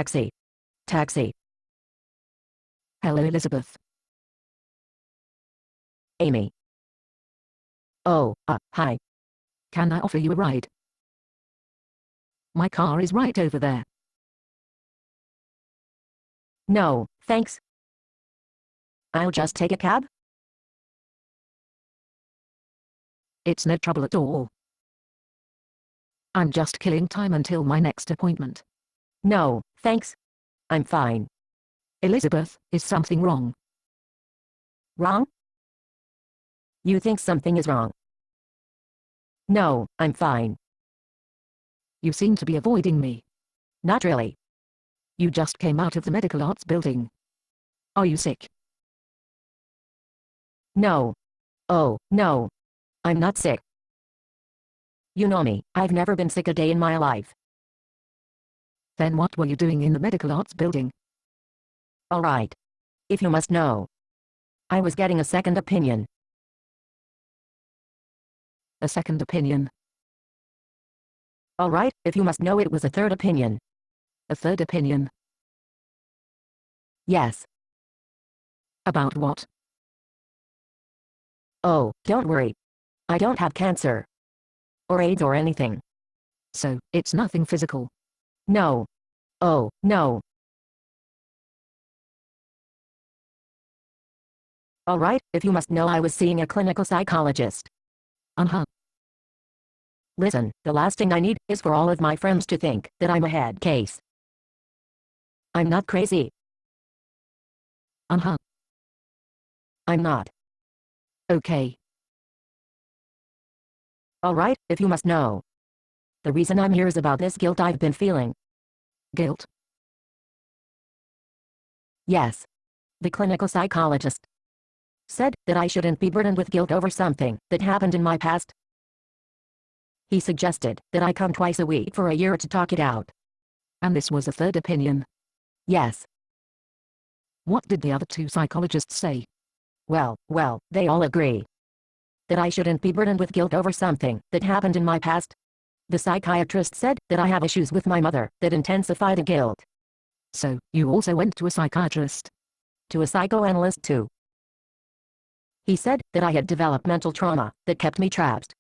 Taxi. Taxi. Hello, Elizabeth. Amy. Oh, hi. Can I offer you a ride? My car is right over there. No, thanks. I'll just take a cab. It's no trouble at all. I'm just killing time until my next appointment. No, thanks. I'm fine. Elizabeth, is something wrong? Wrong? You think something is wrong? No, I'm fine. You seem to be avoiding me. Not really. You just came out of the medical arts building. Are you sick? No. Oh, no. I'm not sick. You know me, I've never been sick a day in my life. Then what were you doing in the medical arts building? All right. If you must know. I was getting a second opinion. A second opinion? All right, if you must know, it was a third opinion. A third opinion? Yes. About what? Oh, don't worry. I don't have cancer. Or AIDS or anything. So, it's nothing physical? No. Oh, no. All right, if you must know, I was seeing a clinical psychologist. Uh-huh. Listen, the last thing I need is for all of my friends to think that I'm a head case. I'm not crazy. Uh-huh. I'm not. Okay. All right, if you must know. The reason I'm here is about this guilt I've been feeling. Guilt? Yes. The clinical psychologist said that I shouldn't be burdened with guilt over something that happened in my past. He suggested that I come twice a week for a year to talk it out. And this was a third opinion? Yes. What did the other two psychologists say? Well, they all agree that I shouldn't be burdened with guilt over something that happened in my past. The psychiatrist said that I have issues with my mother that intensify the guilt. So, you also went to a psychiatrist? To a psychoanalyst too. He said that I had developmental trauma that kept me trapped.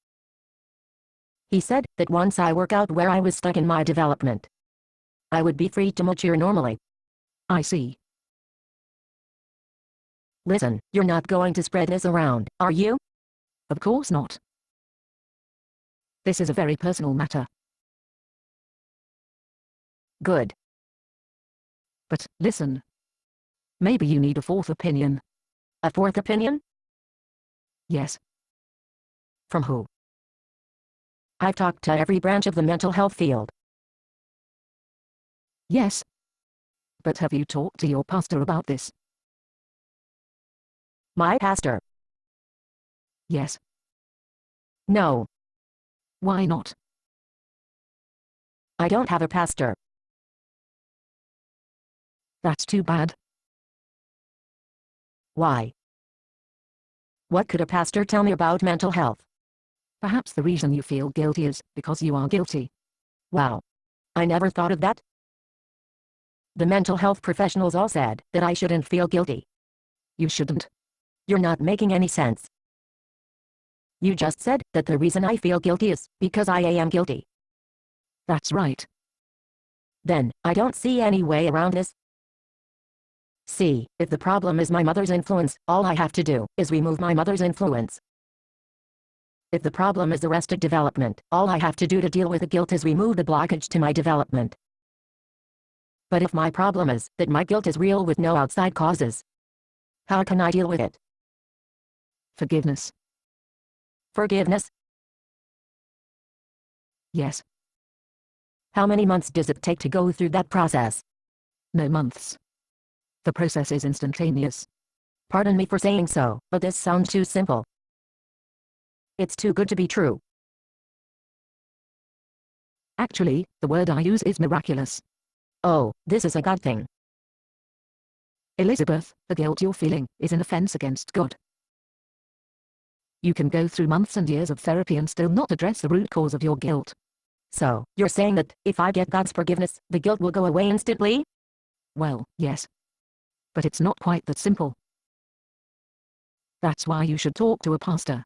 He said that once I work out where I was stuck in my development, I would be free to mature normally. I see. Listen, you're not going to spread this around, are you? Of course not. This is a very personal matter. Good. But, listen. Maybe you need a fourth opinion. A fourth opinion? Yes. From who? I've talked to every branch of the mental health field. Yes. But have you talked to your pastor about this? My pastor? Yes. No. Why not? I don't have a pastor. That's too bad. Why? What could a pastor tell me about mental health? Perhaps the reason you feel guilty is because you are guilty. Wow. I never thought of that. The mental health professionals all said that I shouldn't feel guilty. You shouldn't. You're not making any sense. You just said that the reason I feel guilty is because I am guilty. That's right. Then, I don't see any way around this. See, if the problem is my mother's influence, all I have to do is remove my mother's influence. If the problem is arrested development, all I have to do to deal with the guilt is remove the blockage to my development. But if my problem is that my guilt is real with no outside causes, how can I deal with it? Forgiveness. Forgiveness? Yes. How many months does it take to go through that process? No months. The process is instantaneous. Pardon me for saying so, but this sounds too simple. It's too good to be true. Actually, the word I use is miraculous. Oh, this is a God thing. Elizabeth, the guilt you're feeling is an offense against God. You can go through months and years of therapy and still not address the root cause of your guilt. So, you're saying that if I get God's forgiveness, the guilt will go away instantly? Well, yes. But it's not quite that simple. That's why you should talk to a pastor.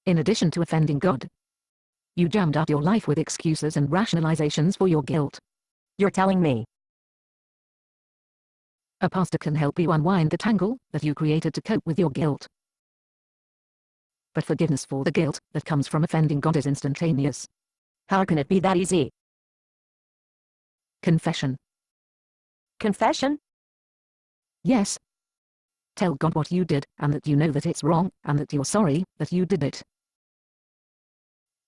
In addition to offending God, you jammed up your life with excuses and rationalizations for your guilt. You're telling me A pastor can help you unwind the tangle that you created to cope with your guilt. But forgiveness for the guilt that comes from offending God is instantaneous. how can it be that easy? Confession. Confession? Yes. Tell God what you did, and that you know that it's wrong, and that you're sorry that you did it.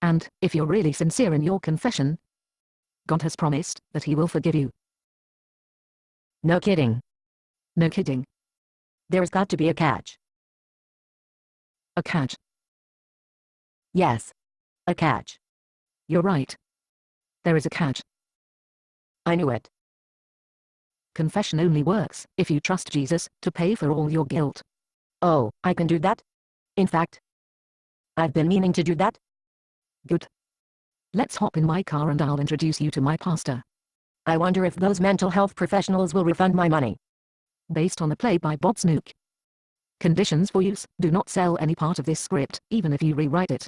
And, if you're really sincere in your confession, God has promised that He will forgive you. No kidding. No kidding. There's got to be a catch. A catch. Yes. A catch. You're right. There is a catch. I knew it. Confession only works if you trust Jesus to pay for all your guilt. Oh, I can do that? In fact, I've been meaning to do that. Good. Let's hop in my car and I'll introduce you to my pastor. I wonder if those mental health professionals will refund my money. Based on a play by Bob Snook. Conditions for use: do not sell any part of this script, even if you rewrite it.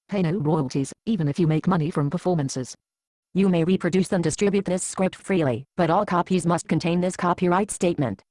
Pay no royalties, even if you make money from performances. You may reproduce and distribute this script freely, but all copies must contain this copyright statement.